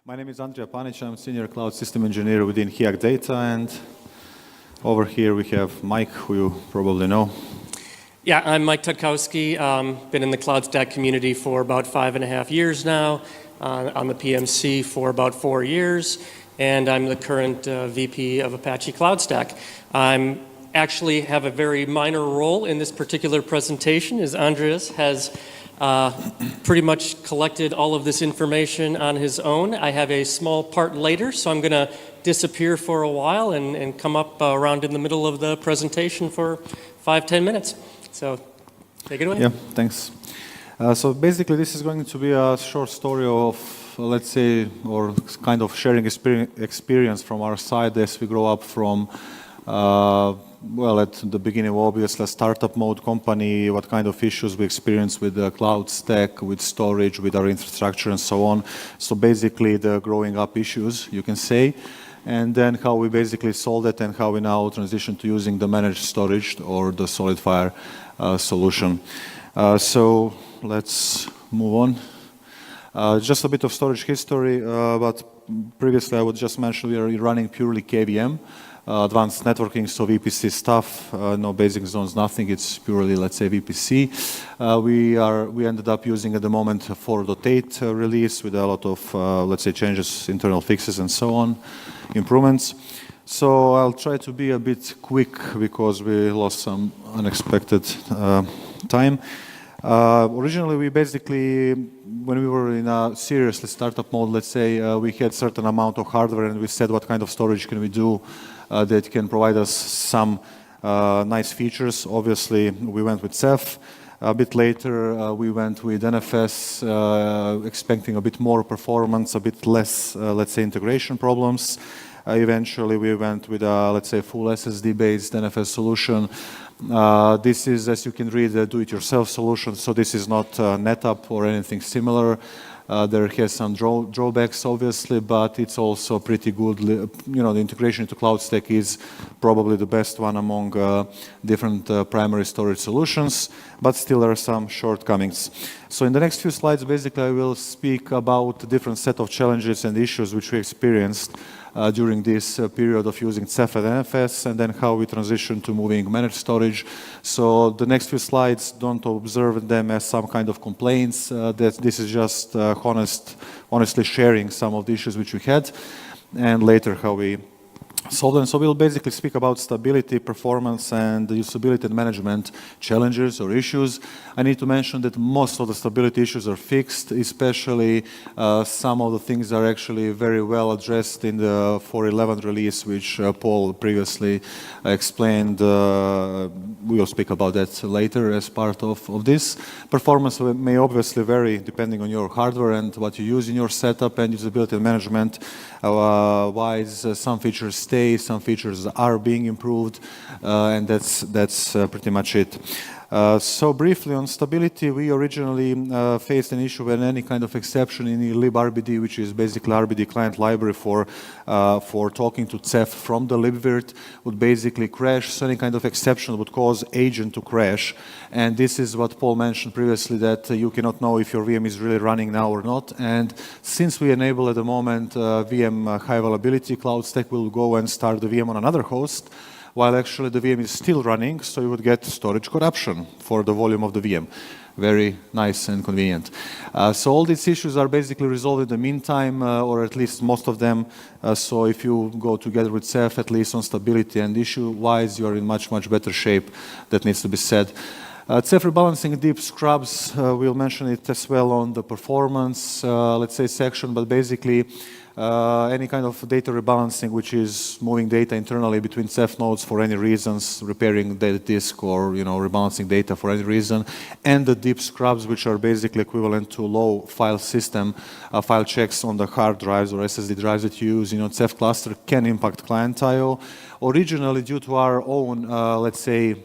My name is Andrija Panić. I'm Senior Cloud System Engineer within HIAG Data, and over here we have Mike, who you probably know. Yeah, I'm Mike Tudkowski. Been in the CloudStack community for about 5.5 years now, on the PMC for about 4 years, and I'm the current VP of Apache CloudStack. I actually have a very minor role in this particular presentation, as Andreas has pretty much collected all of this information on his own. I have a small part later, so I'm going to disappear for a while and come up around in the middle of the presentation for 5-10 minutes. So take it away. Yeah, thanks. So basically this is going to be a short story of, let's say, or kind of sharing experience from our side as we grow up from well, at the beginning, obviously, a startup mode company, what kind of issues we experience with the CloudStack, with storage, with our infrastructure, and so on. So basically, the growing up issues, you can say, and then how we basically solved it and how we now transition to using the managed storage or the SOLIDFIRE solution. So let's move on. Just a bit of storage history, but previously I would just mention we are running purely KVM. Advanced networking, so VPC stuff, no basic zones, nothing. It's purely, let's say, VPC. We ended up using at the moment 4.8 release with a lot of, let's say, changes, internal fixes, and so on, improvements. So I'll try to be a bit quick because we lost some unexpected time. Originally, we basically, when we were in a seriously startup mode, let's say, we had certain amount of hardware and we said what kind of storage can we do that can provide us some nice features. Obviously, we went with CEPH. A bit later, we went with NFS, expecting a bit more performance, a bit less, let's say, integration problems. Eventually, we went with a, let's say, full SSD-based NFS solution. This is, as you can read, a do-it-yourself solution, so this is not NetApp or anything similar. There has some drawbacks, obviously, but it's also pretty good. You know, the integration into CloudStack is probably the best one among different primary storage solutions, but still there are some shortcomings. So in the next few slides, basically, I will speak about the different set of challenges and issues which we experienced during this period of using CEPH and NFS, and then how we transition to moving managed storage. So the next few slides, don't observe them as some kind of complaints. That this is just honestly sharing some of the issues which we had, and later how we solve them. So we'll basically speak about stability, performance, and the usability and management challenges or issues. I need to mention that most of the stability issues are fixed, especially some of the things are actually very well addressed in the 4.11 release, which Paul previously explained. We will speak about that later as part of this. Performance may obviously vary depending on your hardware and what you use in your setup, and usability and management wise, some features stay, some features are being improved, and that's pretty much it. So briefly on stability, we originally faced an issue when any kind of exception in librd, which is basically RBD client library for talking to CEPH from the libvirt, would basically crash. So any kind of exception would cause agent to crash. And this is what Paul mentioned previously, that you cannot know if your VM is really running now or not. And since we enable at the moment VM high availability, CloudStack will go and start the VM on another host, while actually the VM is still running, so you would get storage corruption for the volume of the VM. Very nice and convenient. So all these issues are basically resolved in the meantime, or at least most of them. So if you go together with CEPH, at least on stability and issue-wise, you are in much, much better shape. That needs to be said. CEPH rebalancing deep scrubs, we'll mention it as well on the performance, let's say, section, but basically, any kind of data rebalancing, which is moving data internally between CEPH nodes for any reasons, repairing data disk or rebalancing data for any reason, and the deep scrubs, which are basically equivalent to low file system file checks on the hard drives or SSD drives that you use in your CEPH cluster, can impact client I/O. Originally, due to our own, let's say,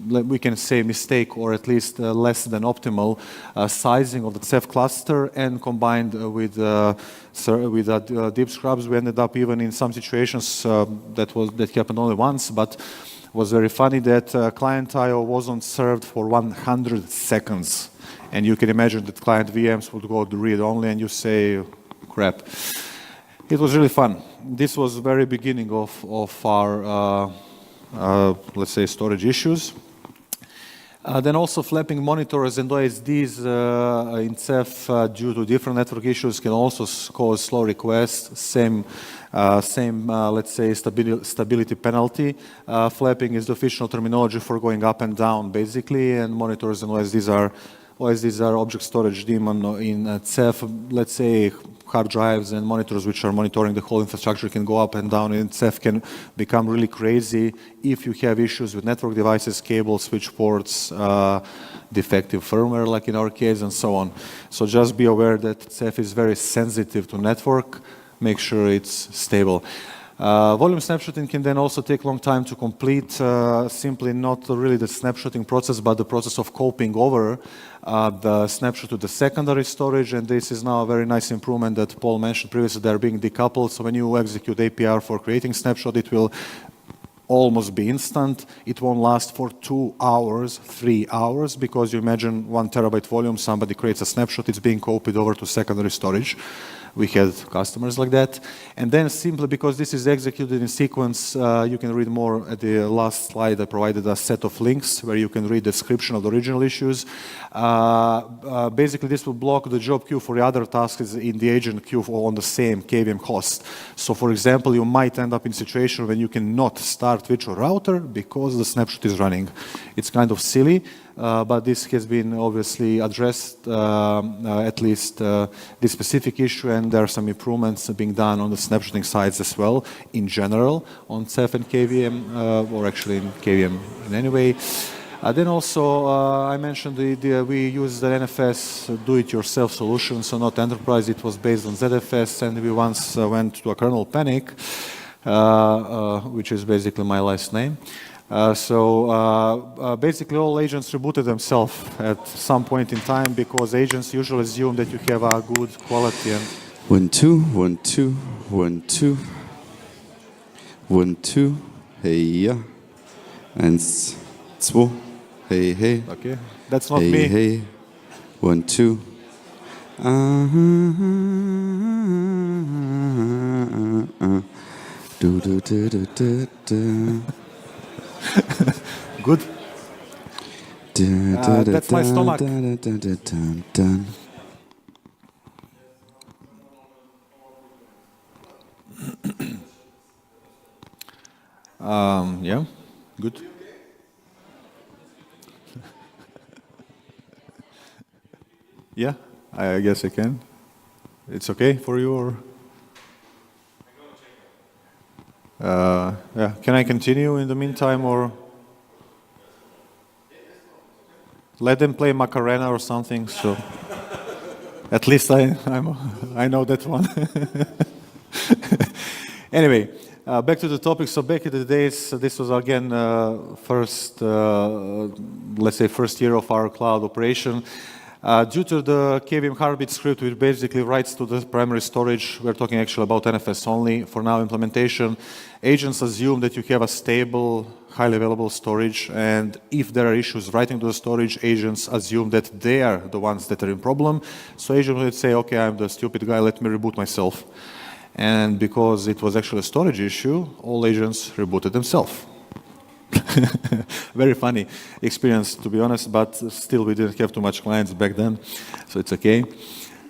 we can say mistake, or at least less than optimal sizing of the CEPH cluster, and combined with deep scrubs, we ended up even in some situations that happened only once, but was very funny that client I/O wasn't served for 100 seconds. And you can imagine that client VMs would go to read only, and you say, crap. It was really fun. This was very beginning of our, let's say, storage issues. Then also flapping monitors and OSDs in CEPH due to different network issues can also cause slow requests. Same, let's say, stability penalty. Flapping is the official terminology for going up and down, basically, and monitors and OSDs are object storage daemon in CEPH. Let's say hard drives and monitors which are monitoring the whole infrastructure can go up and down, and CEPH can become really crazy if you have issues with network devices, cables, switch ports, defective firmware like in our case, and so on. So just be aware that CEPH is very sensitive to network. Make sure it's stable. Volume snapshotting can then also take a long time to complete, simply not really the snapshotting process, but the process of copying over the snapshot to the secondary storage, and this is now a very nice improvement that Paul mentioned previously. They're being decoupled, so when you execute APR for creating snapshot, it will almost be instant. It won't last for 2 hours, 3 hours, because you imagine 1 terabyte volume, somebody creates a snapshot, it's being copied over to secondary storage. We had customers like that. And then simply because this is executed in sequence, you can read more at the last slide. I provided a set of links where you can read the description of the original issues. Basically, this will block the job queue for the other tasks in the agent queue on the same KVM host. So for example, you might end up in a situation when you cannot start virtual router because the snapshot is running. It's kind of silly. But this has been obviously addressed, at least this specific issue, and there are some improvements being done on the snapshotting sides as well, in general, on CEPH and KVM, or actually in KVM in any way. Then also, I mentioned we use the NFS do-it-yourself solution, so not enterprise. It was based on ZFS, and we once went to a kernel panic, which is basically my last name. Basically all agents rebooted themselves at some point in time because agents usually assume that you have a good quality and 1 2 1 2 1 2 1 2 hey ja 1 2 hey hey okay, that's not hey me. hey 1 2 do do do do do do. Good. That's my stomach. Yeah, good. Yeah, I guess I can. It's okay for you, or? Yeah, can I continue in the meantime, or let them play Macarena or something? So at least I know that one. Anyway, back to the topic. So back in the days, this was again let's say first year of our cloud operation. Due to the KVM heartbeat script, which basically writes to the primary storage, we're talking actually about NFS only for now implementation, agents assume that you have a stable, highly available storage, and if there are issues writing to the storage, agents assume that they are the ones that are in problem. So agents would say, okay, I'm the stupid guy, let me reboot myself. And because it was actually a storage issue, all agents rebooted themselves. Very funny experience, to be honest, but still we didn't have too much clients back then, so it's okay.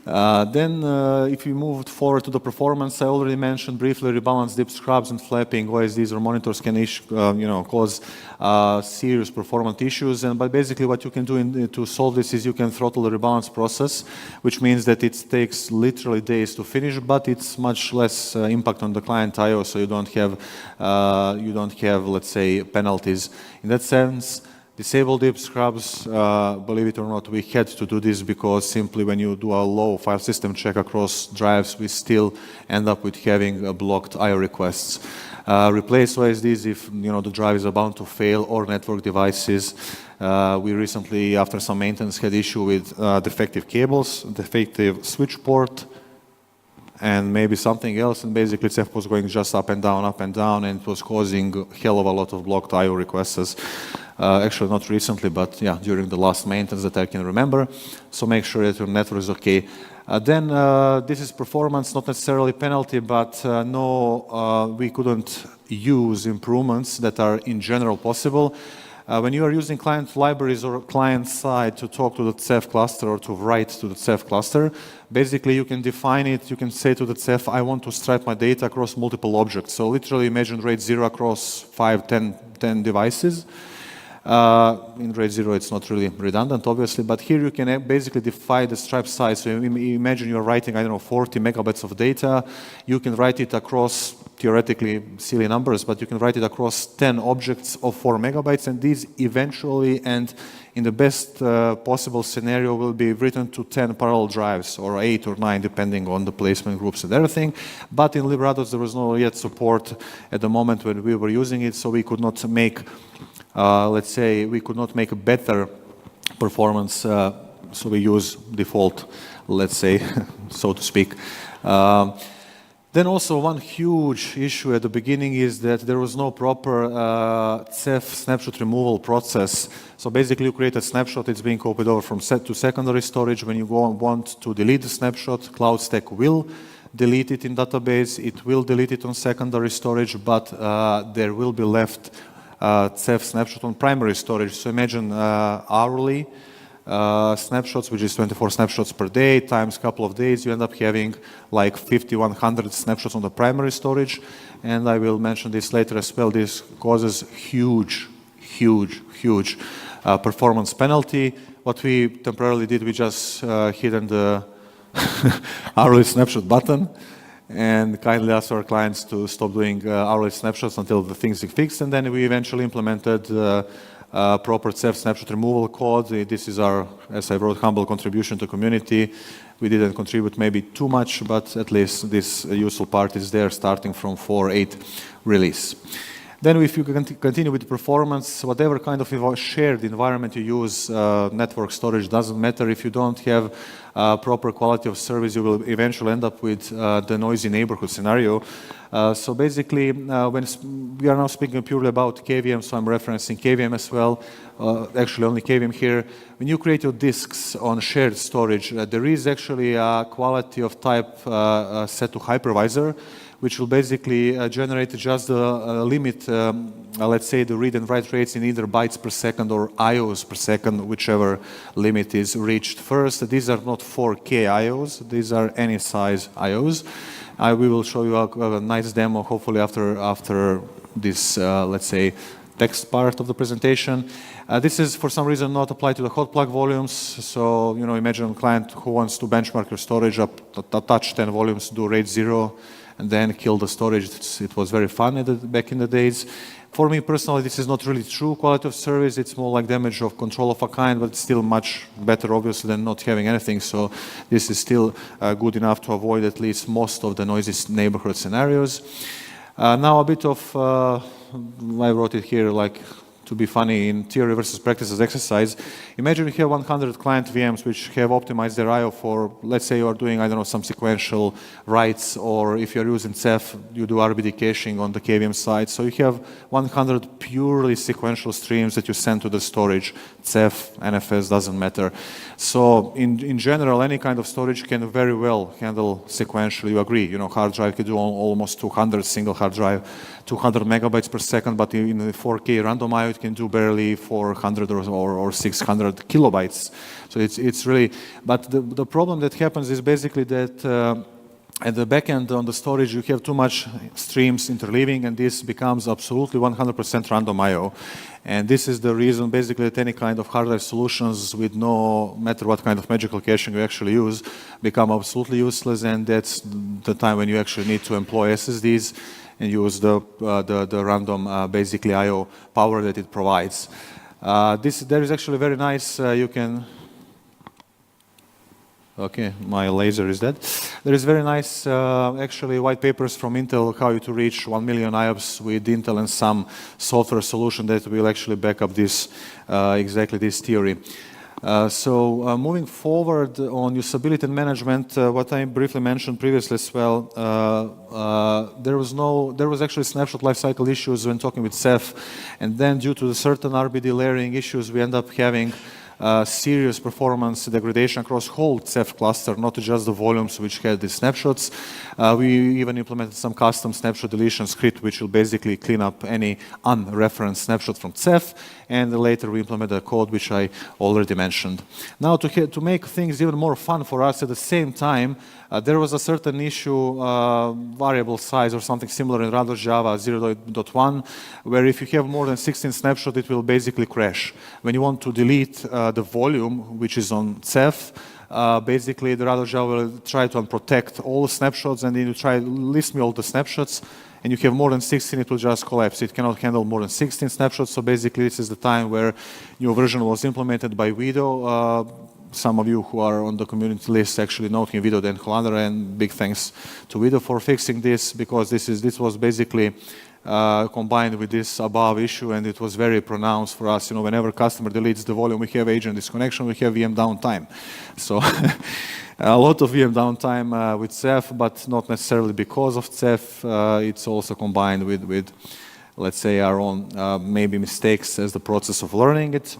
Then if we moved forward to the performance, I already mentioned briefly rebalance dip scrubs and flapping OSDs or monitors can cause serious performance issues. But basically what you can do to solve this is you can throttle the rebalance process, which means that it takes literally days to finish, but it's much less impact on the client I/O, so you don't have, let's say, penalties. In that sense, disable dip scrubs, believe it or not, we had to do this because simply when you do a low file system check across drives, we still end up with having blocked I/O requests. Replace OSDs if the drive is about to fail, or network devices. We recently, after some maintenance, had issue with defective cables, defective switch port, and maybe something else, and basically CEPH was going just up and down, and it was causing a hell of a lot of blocked I/O requests. Actually, not recently, but yeah, during the last maintenance that I can remember. So make sure that your network is okay. Then this is performance, not necessarily penalty, but we couldn't use improvements that are in general possible. When you are using client libraries or client side to talk to the CEPH cluster or to write to the CEPH cluster, basically you can define it, you can say to the CEPH, I want to stripe my data across multiple objects. So literally imagine RAID 0 across 5, 10 devices. In RAID 0 it's not really redundant, obviously, but here you can basically define the stripe size. So imagine you're writing, I don't know, 40 megabytes of data. You can write it across, theoretically silly numbers, but you can write it across 10 objects of 4 megabytes, and these eventually, and in the best possible scenario, will be written to 10 parallel drives, or 8 or 9, depending on the placement groups and everything. But in Librados, there was no yet support at the moment when we were using it, so we could not make let's say we could not make a better performance, so we use default, let's say, so to speak. Then also one huge issue at the beginning is that there was no proper CEPH snapshot removal process. So basically you create a snapshot, it's being copied over from set to secondary storage. When you want to delete the snapshot, CloudStack will delete it in database, it will delete it on secondary storage, but there will be left CEPH snapshot on primary storage. So imagine hourly snapshots, which is 24 snapshots per day times a couple of days. You end up having like 5,100 snapshots on the primary storage. And I will mention this later as well. This causes huge performance penalty. What we temporarily did, we just hidden the hourly snapshot button and kindly asked our clients to stop doing hourly snapshots until the things are fixed. And then we eventually implemented proper CEPH snapshot removal code. This is our, as I wrote, humble contribution to community. We didn't contribute maybe too much, but at least this useful part is there starting from 4.8 release. Then if you continue with performance, whatever kind of shared environment you use, network storage doesn't matter. If you don't have proper quality of service, you will eventually end up with the noisy neighborhood scenario. So basically, when we are now speaking purely about KVM, so I'm referencing KVM as well, actually only KVM here. When you create your disks on shared storage, there is actually a quality of type set to hypervisor, which will basically generate just the limit, let's say the read and write rates in either bytes per second or IOs per second, whichever limit is reached first. These are not 4K IOs, these are any size IOs. We will show you a nice demo, hopefully after this, let's say, text part of the presentation. This is for some reason not applied to the hot plug volumes. So, imagine a client who wants to benchmark your storage up, touch 10 volumes, do RAID 0, and then kill the storage. It was very fun back in the days. For me personally, this is not really true quality of service. It's more like damage of control of a kind, but it's still much better, obviously, than not having anything. So this is still good enough to avoid at least most of the noisy neighborhood scenarios. Now a bit of, I wrote it here like to be funny in theory versus practices exercise. Imagine you have 100 client VMs which have optimized their I/O for, let's say you are doing, I don't know, some sequential writes, or if you're using CEPH, you do RBD caching on the KVM side. So you have 100 purely sequential streams that you send to the storage. CEPH, NFS, doesn't matter. So in general, any kind of storage can very well handle sequentially. You agree, hard drive can do almost 200, single hard drive, 200 megabytes per second, but in the 4K random I/O, it can do barely 400 or 600 kilobytes. So it's really, but the problem that happens is basically that at the back end on the storage, you have too much streams interleaving, and this becomes absolutely 100% random I/O. And this is the reason basically that any kind of hard drive solutions, with no matter what kind of magical caching you actually use, become absolutely useless, and that's the time when you actually need to employ SSDs and use the random basically I/O power that it provides. There is actually very nice, you can, okay, my laser is dead. There is very nice actually white papers from Intel how to reach 1 million IOPS with Intel and some software solution that will actually back up this, exactly this theory. Moving forward on usability and management, what I briefly mentioned previously as well, there was actually snapshot lifecycle issues when talking with Ceph, and then due to the certain RBD layering issues, we end up having serious performance degradation across whole Ceph cluster, not just the volumes which had the snapshots. We even implemented some custom snapshot deletion script which will basically clean up any unreferenced snapshot from Ceph, and later we implemented a code which I already mentioned. Now to make things even more fun for us at the same time, there was a certain issue, variable size or something similar in Rados Java 0.1, where if you have more than 16 snapshots, it will basically crash. When you want to delete the volume which is on Ceph, basically the Rados Java will try to unprotect all the snapshots, and then you try to list me all the snapshots, and you have more than 16, it will just collapse. It cannot handle more than 16 snapshots, so basically this is the time where new version was implemented by Vido. Some of you who are on the community list actually know him, Vido Den Hollander, and big thanks to Vido for fixing this, because this was basically combined with this above issue, and it was very pronounced for us. You know, whenever customer deletes the volume, we have agent disconnection, we have VM downtime. So a lot of VM downtime with Ceph, but not necessarily because of Ceph. It's also combined with, let's say, our own maybe mistakes as the process of learning it.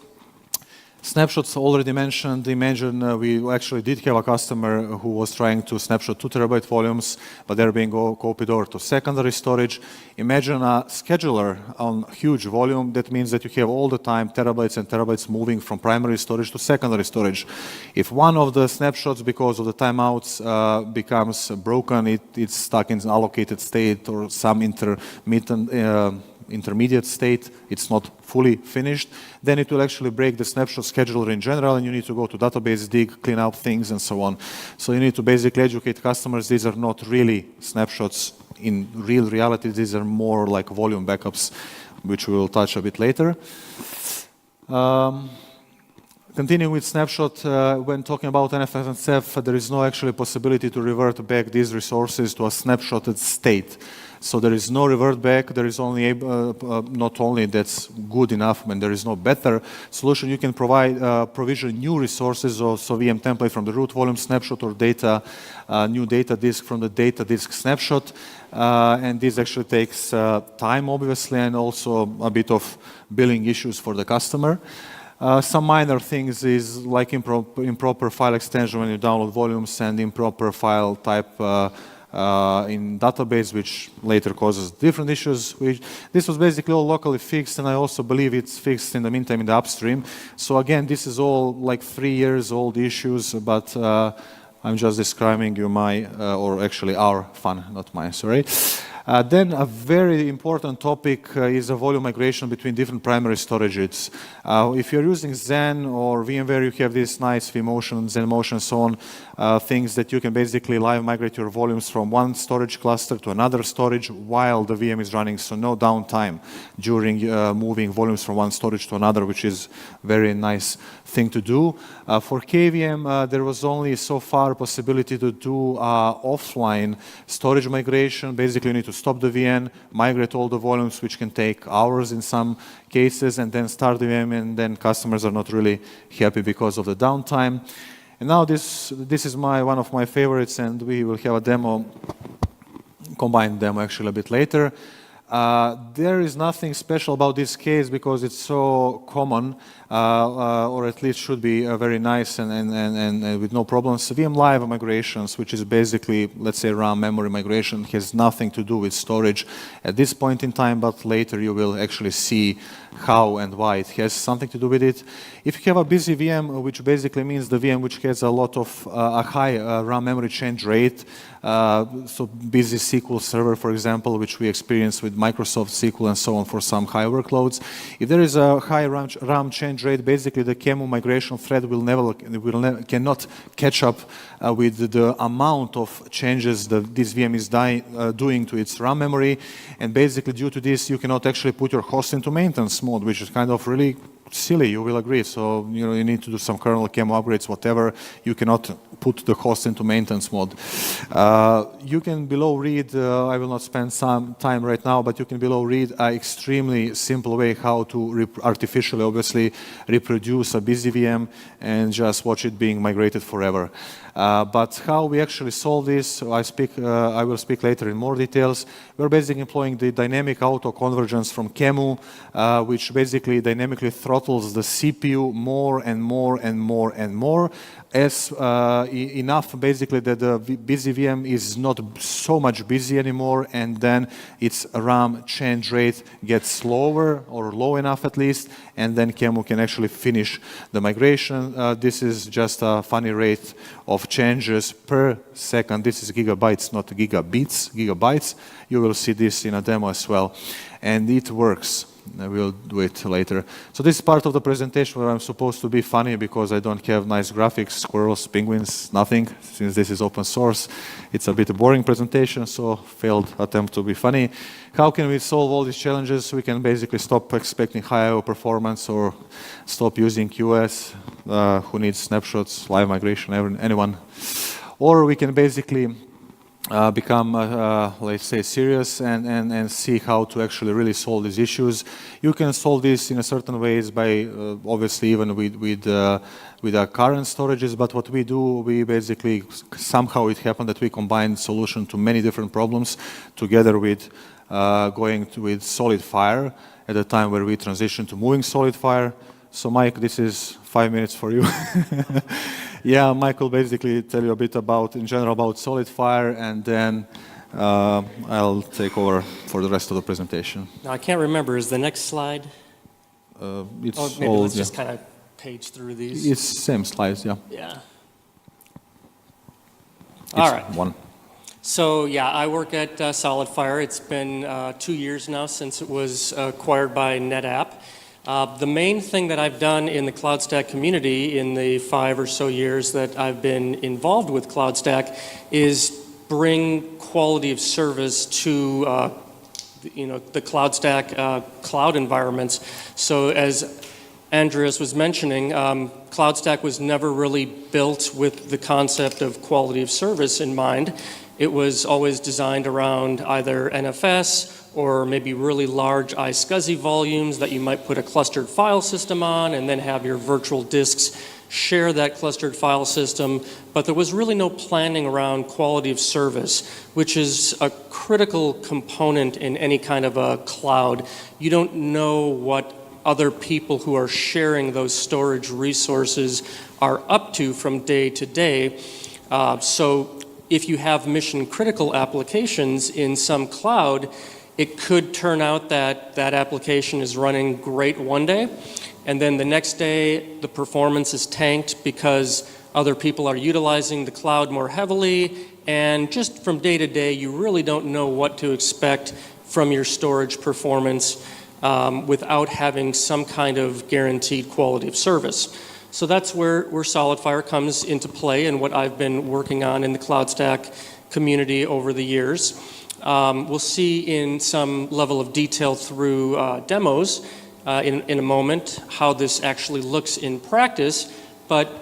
Snapshots already mentioned. Imagine we actually did have a customer who was trying to snapshot 2 terabyte volumes, but they're being copied over to secondary storage. Imagine a scheduler on huge volume. That means that you have all the time terabytes and terabytes moving from primary storage to secondary storage. If one of the snapshots, because of the timeouts, becomes broken, it's stuck in an allocated state or some intermediate state, it's not fully finished, then it will actually break the snapshot scheduler in general, and you need to go to database, dig, clean up things, and so on. So you need to basically educate customers. These are not really snapshots in real reality. These are more like volume backups, which we will touch a bit later. Continuing with snapshot, when talking about NFS and Ceph, there is no actually possibility to revert back these resources to a snapshotted state. So there is no revert back. There is only not only that's good enough, when there is no better solution, you can provide provision new resources, also VM template from the root volume snapshot or data, new data disk from the data disk snapshot, and this actually takes time, obviously, and also a bit of billing issues for the customer. Some minor things is like improper file extension when you download volumes, and improper file type in database, which later causes different issues. This was basically all locally fixed, and I also believe it's fixed in the meantime in the upstream. So again, this is all like 3 years old issues, but I'm just describing you my, or actually our fun, not mine, sorry. Then a very important topic is a volume migration between different primary storages. If you're using Zen or VMware, you have this nice vMotion, ZenMotion, so on, things that you can basically live migrate your volumes from one storage cluster to another storage while the VM is running, so no downtime during moving volumes from one storage to another, which is very nice thing to do. For KVM, there was only so far possibility to do offline storage migration. Basically, you need to stop the VM, migrate all the volumes, which can take hours in some cases, and then start the VM, and then customers are not really happy because of the downtime. And now this is one of my favorites, and we will have a demo, combined demo actually a bit later. There is nothing special about this case because it's so common, or at least should be very nice and with no problems. VM Live migrations, which is basically, let's say, RAM memory migration, has nothing to do with storage at this point in time, but later you will actually see how and why it has something to do with it. If you have a busy VM, which basically means the VM which has a lot of a high RAM memory change rate, so busy SQL Server, for example, which we experience with Microsoft SQL and so on for some high workloads. If there is a high RAM change rate, basically the Qemu migration thread cannot catch up with the amount of changes that this VM is doing to its RAM memory, and basically due to this you cannot actually put your host into maintenance mode, which is kind of really silly, you will agree. So you need to do some kernel Qemu upgrades, whatever. You cannot put the host into maintenance mode. You can below read, I will not spend some time right now, but you can below read an extremely simple way how to artificially, obviously, reproduce a busy VM and just watch it being migrated forever. But how we actually solve this, I will speak later in more details. We're basically employing the dynamic auto-convergence from Qemu, which basically dynamically throttles the CPU more and more and more and more, as enough basically that the busy VM is not so much busy anymore, and then its RAM change rate gets slower or low enough at least, and then Qemu can actually finish the migration. This is just a funny rate of changes per second. This is gigabytes, not gigabits, gigabytes. You will see this in a demo as well, and it works. I will do it later. So this is part of the presentation where I'm supposed to be funny because I don't have nice graphics, squirrels, penguins, nothing. Since this is open source, it's a bit boring presentation, so failed attempt to be funny. How can we solve all these challenges? We can basically stop expecting high IO performance or stop using QoS, who needs snapshots, live migration, anyone. Or we can basically become, let's say, serious and see how to actually really solve these issues. You can solve this in a certain ways by, obviously, even with our current storages, but what we do, we basically, somehow it happened that we combined solution to many different problems together with going with SolidFire at the time where we transitioned to moving SolidFire. So Mike, this is 5 minutes for you. Yeah, Mike will basically tell you a bit about, in general, about SolidFire, and then I'll take over for the rest of the presentation. Now, I can't remember, is the next slide? It's maybe all, let's just kind of page through these. It's same slides, yeah. Yeah. It's All right. one. So yeah, I work at SolidFire. It's been 2 years now since it was acquired by NetApp. The main thing that I've done in the CloudStack community in the 5 or so years that I've been involved with CloudStack is bring quality of service to the CloudStack cloud environments. So as Andreas was mentioning, CloudStack was never really built with the concept of quality of service in mind. It was always designed around either NFS or maybe really large iSCSI volumes that you might put a clustered file system on and then have your virtual disks share that clustered file system. But there was really no planning around quality of service, which is a critical component in any kind of a cloud. You don't know what other people who are sharing those storage resources are up to from day to day. So if you have mission critical applications in some cloud, it could turn out that that application is running great one day, and then the next day the performance is tanked because other people are utilizing the cloud more heavily, and just from day to day you really don't know what to expect from your storage performance without having some kind of guaranteed quality of service. So that's where SolidFire comes into play and what I've been working on in the CloudStack community over the years. We'll see in some level of detail through demos in a moment how this actually looks in practice, but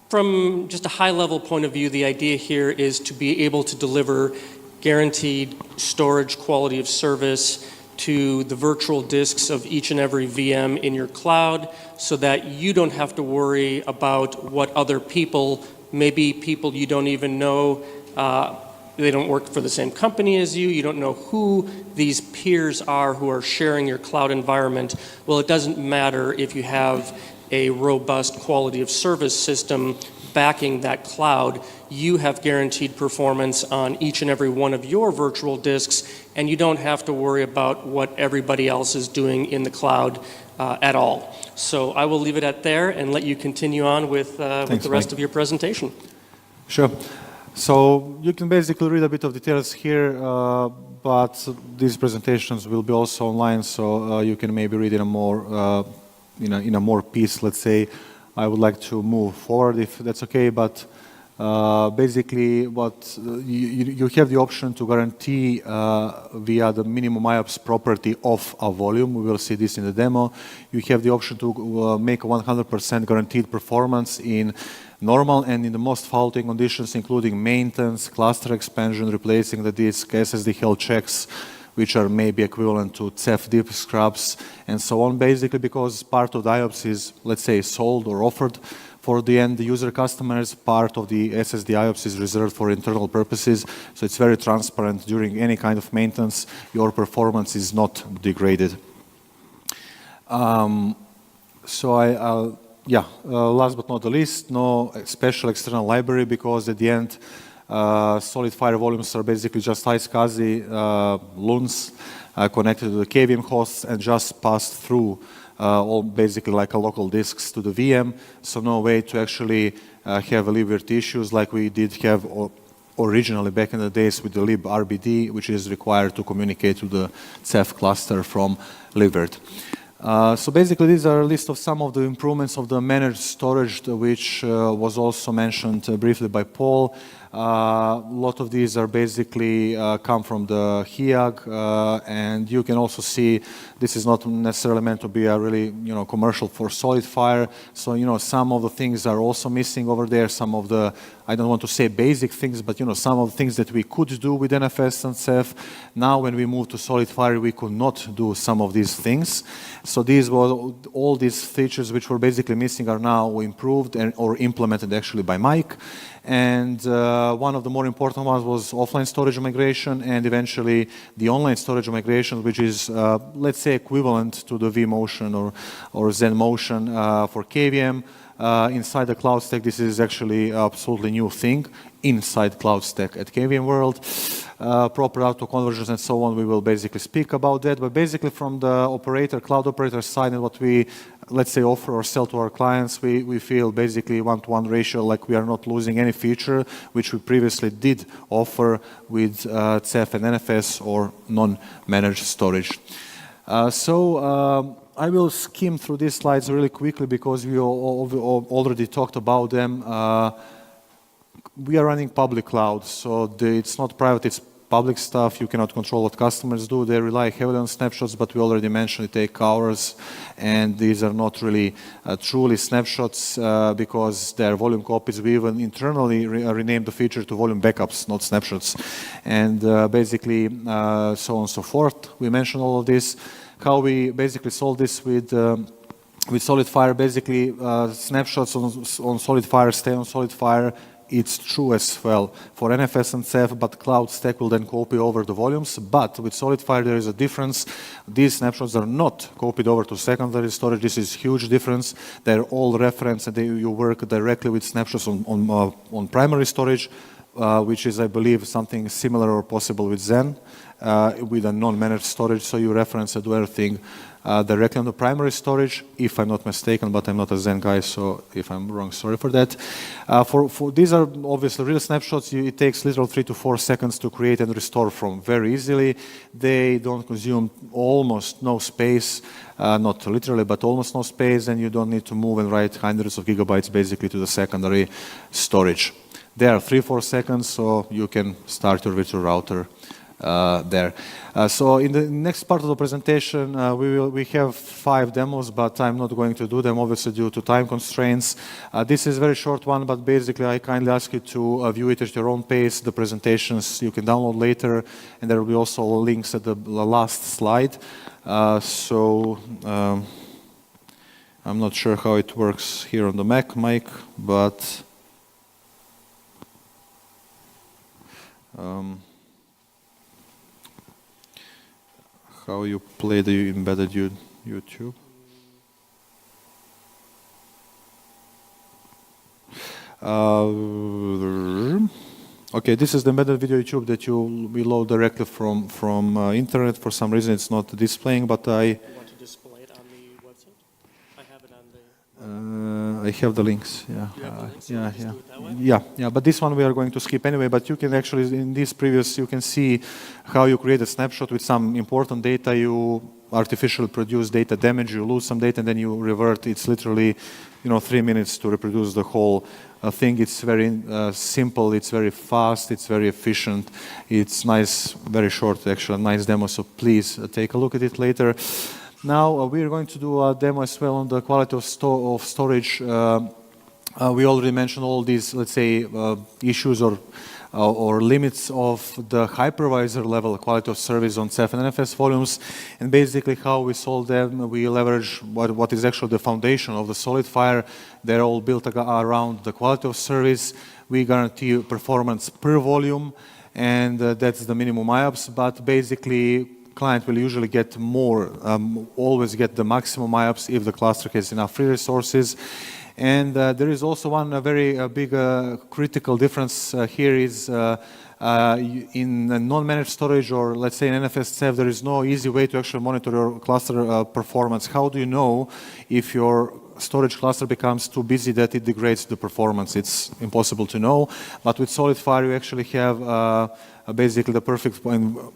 from just a high-level point of view, the idea here is to be able to deliver guaranteed storage quality of service to the virtual disks of each and every VM in your cloud so that you don't have to worry about what other people, maybe people you don't even know, they don't work for the same company as you don't know who these peers are who are sharing your cloud environment. Well, it doesn't matter if you have a robust quality of service system backing that cloud. You have guaranteed performance on each and every one of your virtual disks, and you don't have to worry about what everybody else is doing in the cloud at all. So I will leave it at there and let you continue on with the rest of your presentation. Sure. So you can basically read a bit of details here, but these presentations will be also online, so you can maybe read in a more in a more piece, let's say. I would like to move forward if that's okay, but Basically, what you have the option to guarantee via the minimum IOPS property of a volume. We will see this in the demo. You have the option to make a 100% guaranteed performance in normal and in the most faulty conditions, including maintenance, cluster expansion, replacing the disk, SSD health checks, which are maybe equivalent to CEPH disk scrubs, and so on, basically because part of the IOPS is, let's say, sold or offered for the end user customers. Part of the SSD IOPS is reserved for internal purposes, so it's very transparent. During any kind of maintenance, your performance is not degraded. Last but not the least, no special external library, because at the end, SolidFire volumes are basically just iSCSI LUNs connected to the KVM hosts and just passed through all basically like a local disks to the VM. So no way to actually have libvirt issues like we did have originally back in the days with the libRBD, which is required to communicate to the CEPH cluster from libvirt. So basically, these are a list of some of the improvements of the managed storage, which was also mentioned briefly by Paul. A lot of these are basically come from the HIAG, and you can also see this is not necessarily meant to be a really commercial for SolidFire. So some of the things are also missing over there. Some of the, I don't want to say basic things, but some of the things that we could do with NFS and CEPH. Now, when we moved to SolidFire, we could not do some of these things. So these were all these features which were basically missing are now improved or implemented actually by Mike. And one of the more important ones was offline storage migration, and eventually the online storage migration, which is, let's say, equivalent to the vMotion or ZenMotion for KVM. Inside the CloudStack, this is actually an absolutely new thing inside CloudStack at KVM World. Proper auto-convergence and so on, we will basically speak about that. But basically from the cloud operator side, and what we, let's say, offer or sell to our clients, we feel basically one-to-one ratio, like we are not losing any feature, which we previously did offer with CEPH and NFS or non-managed storage. I will skim through these slides really quickly because we already talked about them. We are running public cloud, so it's not private, it's public stuff. You cannot control what customers do. They rely heavily on snapshots, but we already mentioned it take hours, and these are not really truly snapshots because they are volume copies. We even internally renamed the feature to volume backups, not snapshots, and basically so on and so forth. We mentioned all of this. How we basically solve this with SolidFire, basically snapshots on SolidFire stay on SolidFire. It's true as well for NFS and CEPH, but CloudStack will then copy over the volumes. But with SolidFire, there is a difference. These snapshots are not copied over to secondary storage. This is a huge difference. They're all referenced, and you work directly with snapshots on primary storage, which is, I believe, something similar or possible with Zen. With a non-managed storage, so you reference and do everything directly on the primary storage, if I'm not mistaken, but I'm not a Zen guy, so if I'm wrong, sorry for that. For these are obviously real snapshots. It takes literally 3 to 4 seconds to create and restore from very easily. They don't consume almost no space, not literally, but almost no space, and you don't need to move and write hundreds of gigabytes basically to the secondary storage. They are 3-4 seconds, so you can start your virtual router there. So in the next part of the presentation, we have 5 demos, but I'm not going to do them, obviously, due to time constraints. This is a very short one, but basically I kindly ask you to view it at your own pace. The presentations you can download later, and there will be also links at the last slide. I'm not sure how it works here on the Mac mic, but how you play the embedded YouTube? Okay, this is the embedded video YouTube that we load directly from internet. For some reason, it's not displaying, but I. You want to display it on the website? I have it on the. I have the links. Yeah. You have the links, so Yeah. just do it that way? Yeah. But this one we are going to skip anyway. But you can actually, in this previous, you can see how you create a snapshot with some important data. You artificially produce data damage, you lose some data and then you revert. It's literally 3 minutes to reproduce the whole thing. It's very simple, it's very fast, it's very efficient. It's nice, very short actually, nice demo, so please take a look at it later. Now we're going to do a demo as well on the quality of storage. We already mentioned all these, let's say, issues or limits of the hypervisor level quality of service on CEPH and NFS volumes, and basically how we solve them. We leverage what is actually the foundation of the SOLIDFIRE. They're all built around the quality of service. We guarantee performance per volume, and that's the minimum IOPS, but basically client will usually get more, always get the maximum IOPS if the cluster has enough free resources. And there is also one very big critical difference here is in non-managed storage, or let's say in NFS CEPH, there is no easy way to actually monitor your cluster performance. How do you know if your storage cluster becomes too busy that it degrades the performance? It's impossible to know. But with SOLIDFIRE, you actually have basically the perfect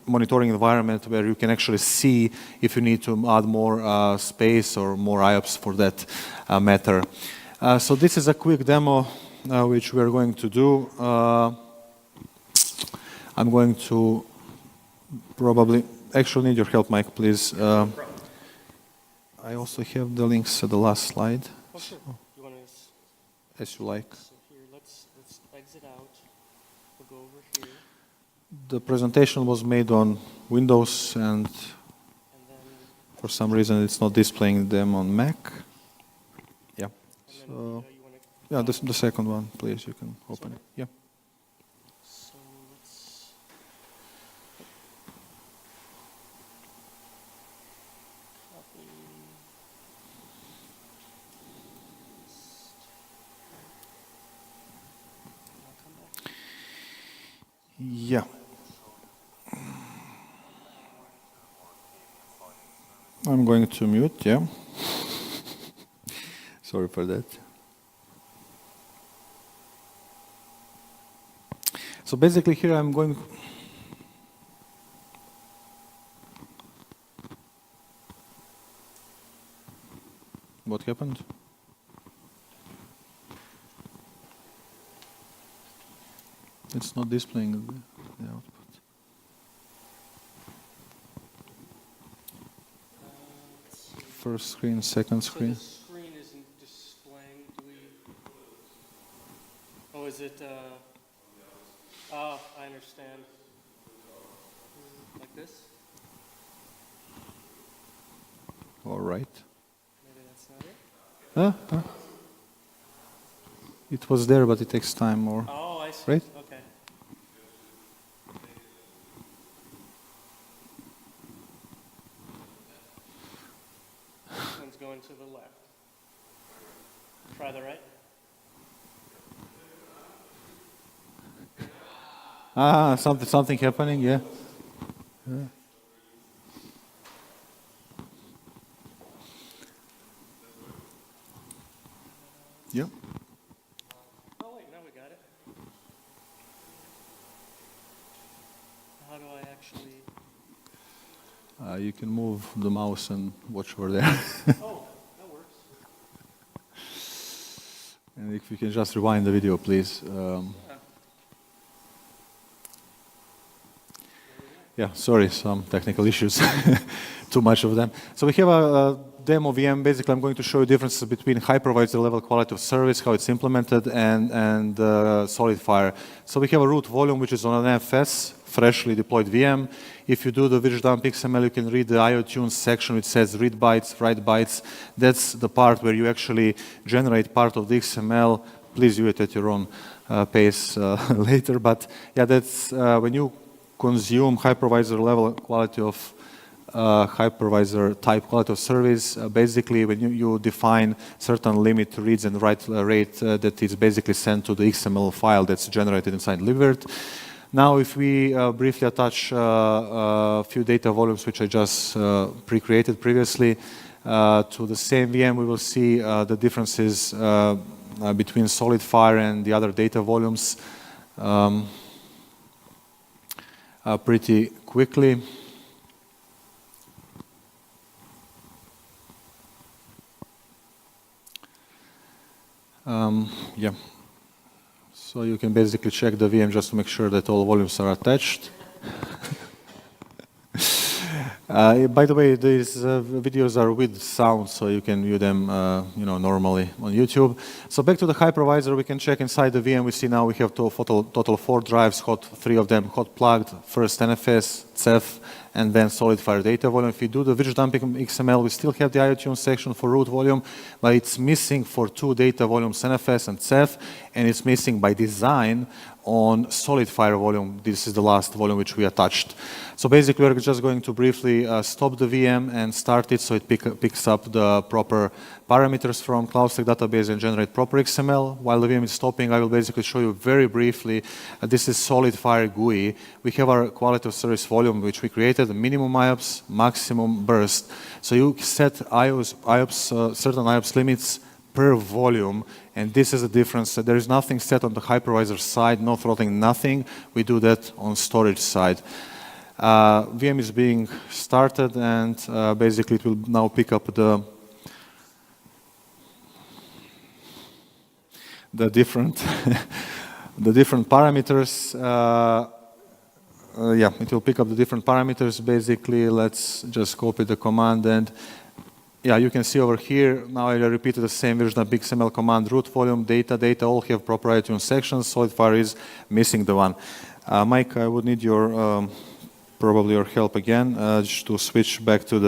monitoring environment where you can actually see if you need to add more space or more IOPS for that matter. So this is a quick demo which we are going to do. I'm going to probably actually need your help, Mike, please. I also have the links at the last slide. Oh, sure. You want to, as you like. So here, let's exit out. We'll go over here. The presentation was made on Windows, and for some reason it's not displaying them on Mac. Yeah. So, yeah, the second one, please. You can open it. Yeah. So let's copy. I'll come back. Yeah. I'm going to mute, yeah. Sorry for that. So basically here I'm going... What happened? It's not displaying the output. First screen, second screen. So the screen isn't displaying. Do we? Oh, is it? Oh, I understand. Like this? All right. Maybe that's not it. It was there, but it takes time more. Oh, I see. Right? Okay. This one's going to the left. Try the right. Something happening, yeah. Yeah. Oh wait, now we got it. How do I actually? You can move the mouse and watch over there. Oh, that works. And if you can just rewind the video, please. Yeah, sorry, some technical issues. Too much of them. So we have a demo VM. Basically, I'm going to show you differences between hypervisor level quality of service, how it's implemented, and SOLIDFIRE. So we have a root volume, which is on an NFS, freshly deployed VM. If you do the virtual dump XML, you can read the IO tunes section, which says read bytes, write bytes. That's the part where you actually generate part of the XML. Please do it at your own pace later. But yeah, that's when you consume hypervisor level quality of hypervisor type quality of service. Basically, when you define certain limit to reads and write rate that is basically sent to the XML file that's generated inside libvirt. Now, if we briefly attach a few data volumes which I just pre-created previously to the same VM, we will see the differences between SOLIDFIRE and the other data volumes pretty quickly. Yeah. So you can basically check the VM just to make sure that all volumes are attached. By the way, these videos are with sound, so you can view them, normally on YouTube. So back to the hypervisor, we can check inside the VM. We see now we have total 4 drives, 3 of them hot plugged. First NFS, CEPH, and then SOLIDFIRE data volume. If we do the which dumping XML, we still have the IOTune section for root volume, but it's missing for 2 data volumes, NFS and CEPH, and it's missing by design on SOLIDFIRE volume. This is the last volume which we attached. So basically, we're just going to briefly stop the VM and start it so it picks up the proper parameters from CloudStack database and generate proper XML. While the VM is stopping, I will basically show you very briefly. This is SOLIDFIRE GUI. We have our quality of service volume, which we created, minimum IOPS, maximum burst. So you set certain IOPS limits per volume, and this is the difference. There is nothing set on the hypervisor side, no throttling, nothing. We do that on storage side. VM is being started, and basically it will now pick up the different the different parameters. Yeah, it will pick up the different parameters. Basically, let's just copy the command, and yeah, you can see over here, now I repeated the same version of XML command, root volume, data, all have proper iTunes sections. SOLIDFIRE is missing the one. Mike, I would need your, probably your help again, just to switch back to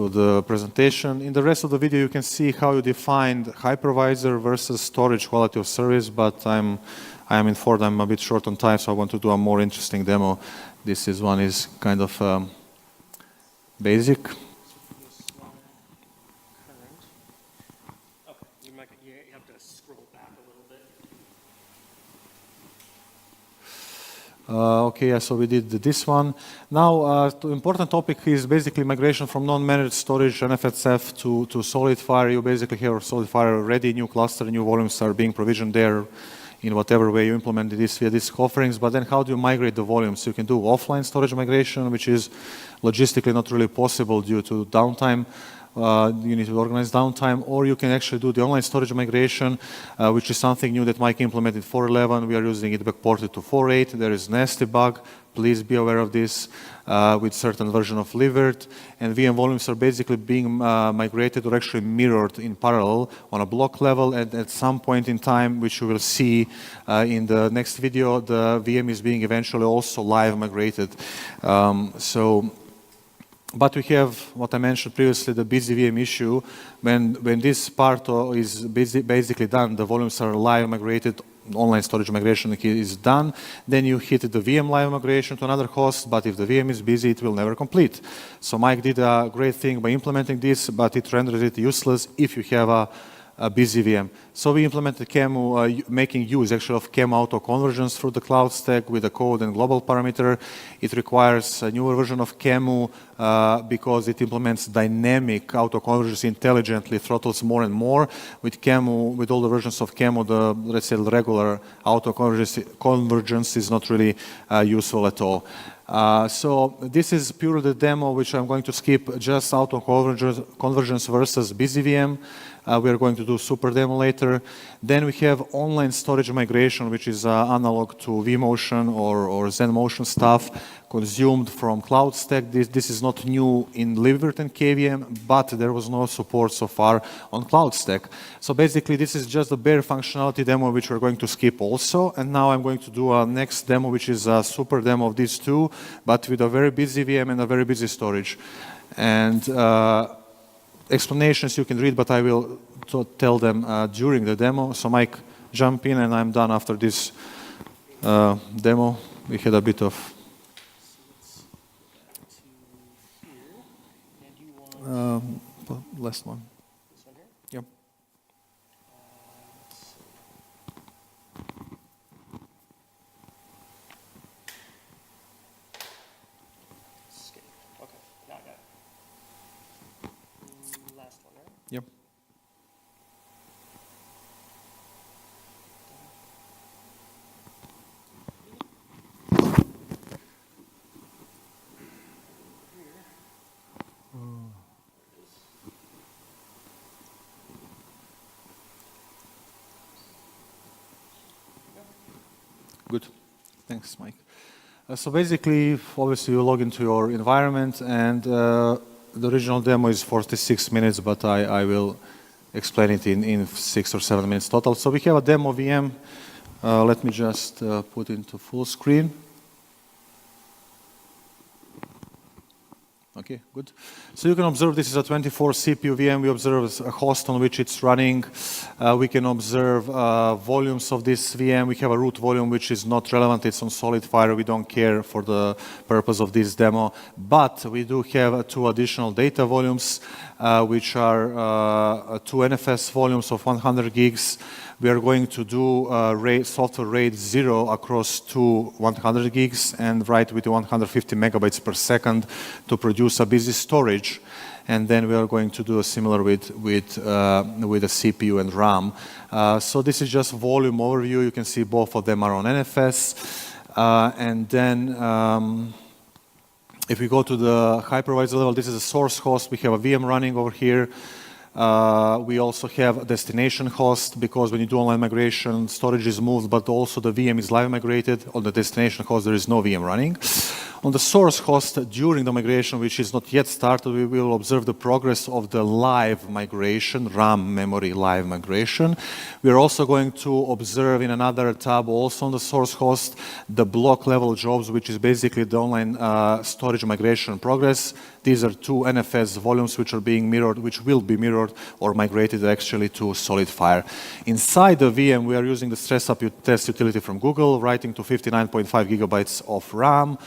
the presentation. In the rest of the video, you can see how you defined hypervisor versus storage quality of service, but I am informed I'm a bit short on time, so I want to do a more interesting demo. This one is kind of basic. Okay, you have to scroll back a little bit. Okay, yeah, so we did this one. Now, the important topic is basically migration from non-managed storage NFS to SOLIDFIRE. You basically have SOLIDFIRE ready, new cluster, new volumes are being provisioned there in whatever way you implement this via these offerings. But then how do you migrate the volumes? You can do offline storage migration, which is logistically not really possible due to downtime. You need to organize downtime, or you can actually do the online storage migration, which is something new that Mike implemented 4.11. We are using it backported to 4.8. There is nasty bug. Please be aware of this with certain version of Livert. And VM volumes are basically being migrated or actually mirrored in parallel on a block level. And at some point in time, which you will see in the next video, the VM is being eventually also live migrated. But we have what I mentioned previously, the busy VM issue. When this part is basically done, the volumes are live migrated, online storage migration is done, then you hit the VM live migration to another host, but if the VM is busy, it will never complete. So Mike did a great thing by implementing this, but it renders it useless if you have a busy VM. So we implemented Qemu, making use actually of Qemu Auto-Convergence through the CloudStack with a code and global parameter. It requires a newer version of Qemu because it implements dynamic auto-convergence intelligently, throttles more and more. With Qemu, with all the versions of Qemu, let's say the regular auto-convergence is not really useful at all. So this is purely the demo, which I'm going to skip, just auto-convergence versus busy VM. We are going to do super demo later. Then we have online storage migration, which is analog to vMotion or ZenMotion stuff consumed from CloudStack. This is not new in Livert and KVM, but there was no support so far on CloudStack. So basically, this is just the bare functionality demo, which we're going to skip also. And now I'm going to do a next demo, which is a super demo of these two, but with a very busy VM and a very busy storage. And explanations you can read, but I will tell them during the demo. So Mike, jump in, and I'm done after this demo. We had a bit of last one. This one here? Yep. Escape. Okay, now I got it. Last one, right? Yep. Good. Thanks, Mike. So basically, obviously, you log into your environment, and the original demo is 46 minutes, but I will explain it in 6 or 7 minutes total. So we have a demo VM. Let me just put into full screen. Okay, good. So you can observe this is a 24 CPU VM. We observe a host on which it's running. We can observe volumes of this VM. We have a root volume which is not relevant. It's on SOLIDFIRE. We don't care for the purpose of this demo. But we do have 2 additional data volumes, which are 2 NFS volumes of 100 gigs. We are going to do software RAID 0 across 2 100 gigs and write with 150 megabytes per second to produce a busy storage. And then we are going to do a similar with a CPU and RAM. So this is just volume overview. You can see both of them are on NFS. And then if we go to the hypervisor level, this is a source host. We have a VM running over here. We also have a destination host, because when you do online migration, storage is moved, but also the VM is live migrated. On the destination host, there is no VM running. On the source host, during the migration, which is not yet started, we will observe the progress of the live migration, RAM memory live migration. We are also going to observe in another tab, also on the source host, the block level jobs, which is basically the online storage migration progress. These are 2 NFS volumes which are being mirrored, which will be mirrored or migrated actually to SOLIDFIRE. Inside the VM, we are using the stress up test utility from Google, writing to 59.5 gigabytes of RAM.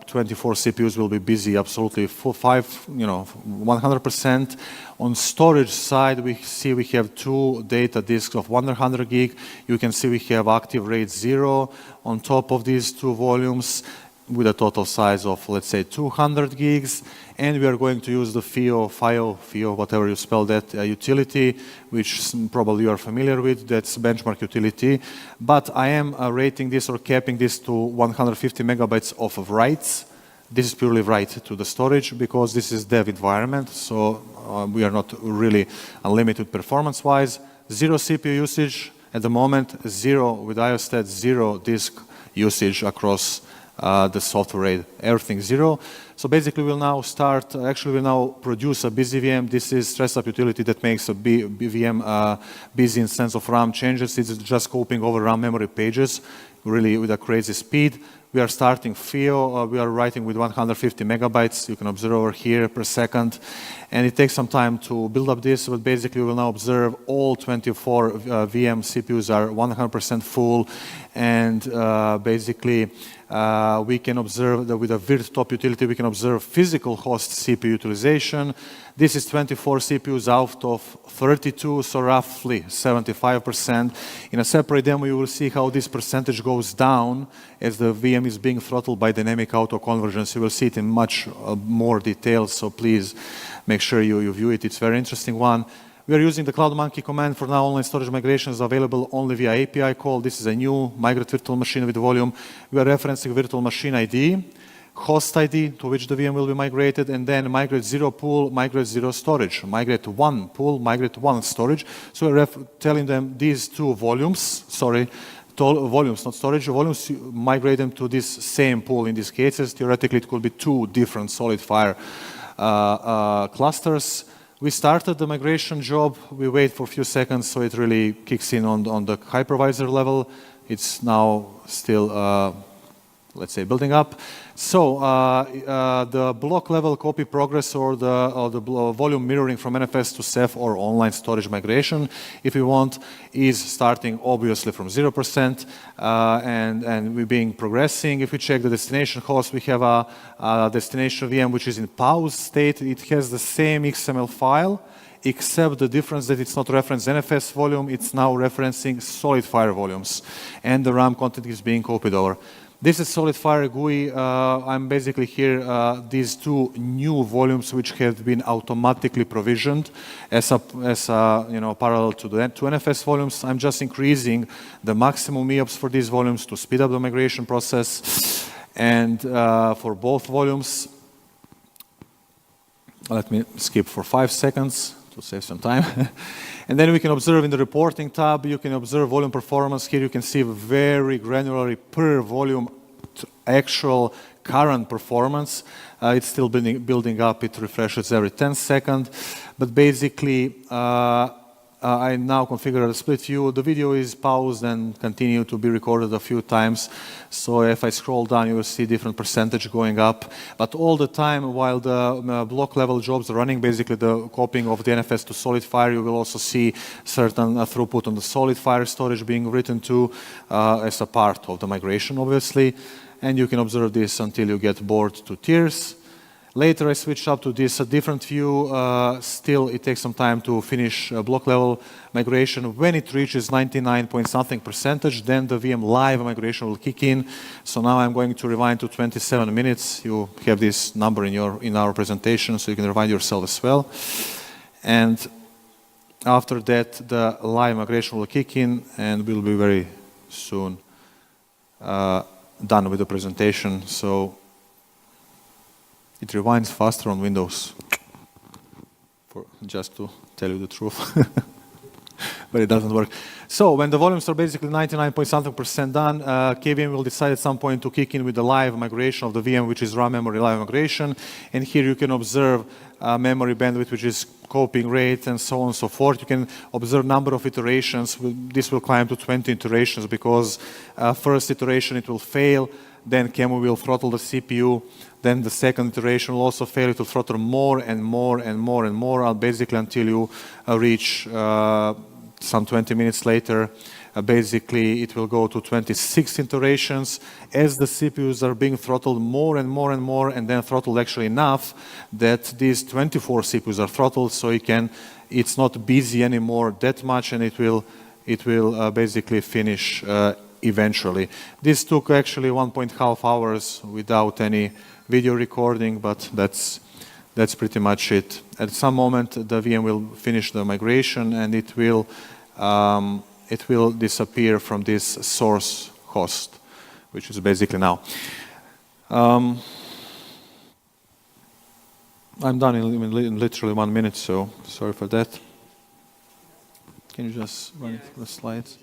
24 CPUs will be busy, absolutely 100%. On storage side, we see we have 2 data disks of 100 gig. You can see we have active RAID 0 on top of these 2 volumes, with a total size of, let's say, 200 gigs. And we are going to use the FIO, whatever you spell that, utility, which probably you are familiar with. That's benchmark utility. But I am rating this or capping this to 150 megabytes of writes. This is purely write to the storage, because this is dev environment. So we are not really unlimited performance-wise. 0 CPU usage at the moment, 0 with IOStat, 0 disk usage across the software RAID, everything 0. So basically we'll now start, we'll now produce a busy VM. This is stress up utility that makes a VM busy in sense of RAM changes. It's just scoping over RAM memory pages, really with a crazy speed. We are starting FIO, we are writing with 150 megabytes, you can observe over here per second. And it takes some time to build up this, but basically we'll now observe all 24 VM CPUs are 100% full. And basically we can observe that with a virtstop utility, we can observe physical host CPU utilization. This is 24 CPUs out of 32, so roughly 75%. In a separate demo, you will see how this percentage goes down as the VM is being throttled by dynamic auto-convergence. You will see it in much more detail, so please make sure you view it. It's a very interesting one. We are using the CloudMonkey command for now. Online storage migration is available only via API call. This is a new migrate virtual machine with volume. We are referencing virtual machine ID, host ID to which the VM will be migrated, and then migrate 0 pool, migrate 0 storage, migrate 1 pool, migrate 1 storage. So we're telling them these 2 volumes, volumes, not storage, volumes, migrate them to this same pool in these cases. Theoretically, it could be 2 different SOLIDFIRE clusters. We started the migration job. We wait for a few seconds so it really kicks in on the hypervisor level. It's now still, let's say, building up. So the block level copy progress or the volume mirroring from NFS to Ceph or online storage migration, if we want, is starting obviously from 0%, and we're being progressing. If we check the destination host, we have a destination VM which is in pause state. It has the same XML file, except the difference that it's not referenced NFS volume, it's now referencing SOLIDFIRE volumes, and the RAM content is being copied over. This is SOLIDFIRE GUI. I'm basically here, these 2 new volumes which have been automatically provisioned as parallel to the 2 NFS volumes. I'm just increasing the maximum EOPS for these volumes to speed up the migration process. And for both volumes, let me skip for 5 seconds to save some time. And then we can observe in the reporting tab, you can observe volume performance. Here you can see very granularly per volume actual current performance. It's still building up. It refreshes every 10 seconds. But basically, I now configure a split view. The video is paused and continue to be recorded a few times. So if I scroll down, you will see different percentage going up. But all the time, while the block level jobs are running, basically the copying of the NFS to SOLIDFIRE, you will also see certain throughput on the SOLIDFIRE storage being written to as a part of the migration, obviously. And you can observe this until you get bored to tears. Later, I switched up to this different view. Still, it takes some time to finish block level migration. When it reaches 99 point something percentage, then the VM live migration will kick in. So now I'm going to rewind to 27 minutes. You have this number in our presentation, so you can rewind yourself as well. And after that, the live migration will kick in, and we'll be very soon done with the presentation. So it rewinds faster on Windows, just to tell you the truth. But it doesn't work. So when the volumes are basically 99 point something percent done, KVM will decide at some point to kick in with the live migration of the VM, which is RAM memory live migration. And here you can observe memory bandwidth, which is copying rate, and so on and so forth. You can observe number of iterations. This will climb to 20 iterations because first iteration it will fail, then Qemu will throttle the CPU, then the second iteration will also fail. It will throttle more and more and more and more, basically until you reach some 20 minutes later. Basically, it will go to 26 iterations as the CPUs are being throttled more and more and more, and then throttled actually enough that these 24 CPUs are throttled, so it's not busy anymore that much, and it will basically finish eventually. This took actually 1.5 hours without any video recording, but that's pretty much it. At some moment, the VM will finish the migration, and it will disappear from this source host, which is basically now. I'm done in literally 1 minute, so sorry for that. Can you just run the slides?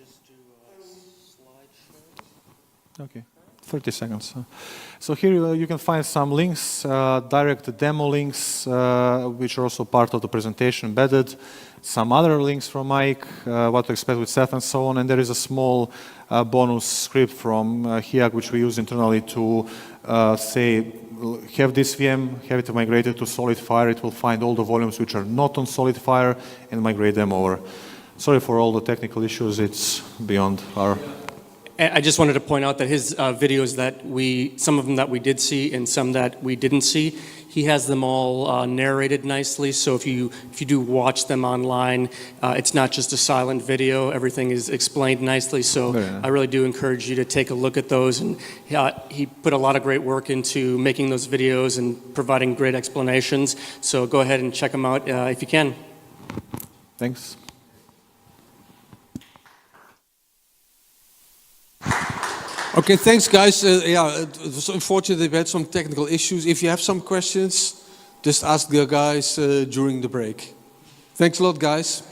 Okay, 30 seconds. So here you can find some links, direct demo links, which are also part of the presentation embedded. Some other links from Mike, what to expect with Ceph and so on. And there is a small bonus script from HIAG, which we use internally to say, have this VM, have it migrated to SOLIDFIRE. It will find all the volumes which are not on SOLIDFIRE and migrate them over. Sorry for all the technical issues. It's beyond our... I just wanted to point out that his videos some of them that we did see and some that we didn't see, he has them all narrated nicely. So if you do watch them online, it's not just a silent video. Everything is explained nicely. So I really do encourage you to take a look at those. And he put a lot of great work into making those videos and providing great explanations. So go ahead and check them out if you can. Thanks. Okay, thanks guys. Yeah, it was unfortunate we had some technical issues. If you have some questions, just ask the guys during the break. Thanks a lot, guys.